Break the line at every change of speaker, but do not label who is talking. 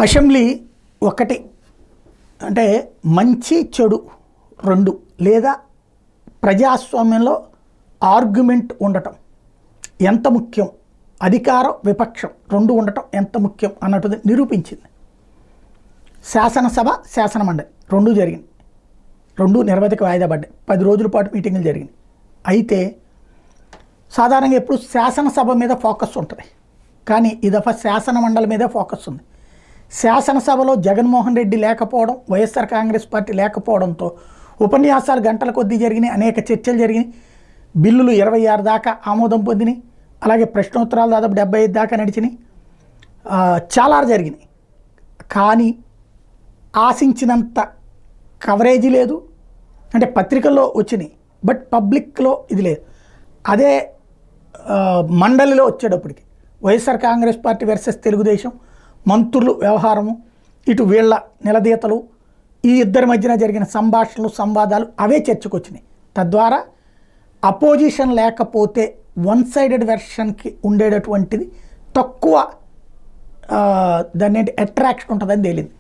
Assembly ఒకటి అంటే మంచి చెడు రెండు లేదా ప్రజాస్వామ్యంలో ఆర్గ్యుమెంట్ ఉండటం ఎంత ముఖ్యం, అధికారం విపక్షం రెండు ఉండటం ఎంత ముఖ్యం అన్నట్టుది నిరూపించింది. శాసనసభ శాసనమండలి రెండు జరిగింది, రెండు నిరవధిక వాయిదా పడ్డాయి, 10 రోజుల పాటు మీటింగులు జరిగినాయి. అయితే సాధారణంగా ఎప్పుడు శాసనసభ మీద ఫోకస్ ఉంటుంది, కానీ ఈ దఫా శాసనమండలి మీదే ఫోకస్ ఉంది. శాసనసభలో జగన్మోహన్ రెడ్డి లేకపోవడం, వైఎస్ఆర్ కాంగ్రెస్ పార్టీ లేకపోవడంతో ఉపన్యాసాలు గంటల కొద్దీ జరిగినాయి, అనేక చర్చలు జరిగినాయి, బిల్లులు 26 దాకా ఆమోదం పొందినాయి, అలాగే ప్రశ్నోత్తరాలు దాదాపు 75 దాకా నడిచినాయి, చాలా జరిగినాయి. కానీ ఆశించినంత కవరేజీ లేదు, అంటే పత్రికల్లో వచ్చినాయి బట్ పబ్లిక్లో ఇది లేదు. అదే మండలిలో వచ్చేటప్పటికి వైఎస్ఆర్ కాంగ్రెస్ పార్టీ వర్సెస్ తెలుగుదేశం, మంత్రులు వ్యవహారము, ఇటు వీళ్ళ నిలదీతలు, ఈ ఇద్దరి మధ్యన జరిగిన సంభాషణలు సంవాదాలు అవే చర్చకు వచ్చినాయి. తద్వారా అపోజిషన్ లేకపోతే వన్ సైడెడ్ వెర్షన్కి ఉండేటటువంటిది తక్కువ దాన్ని అట్రాక్షన్ ఉంటుందని తేలింది.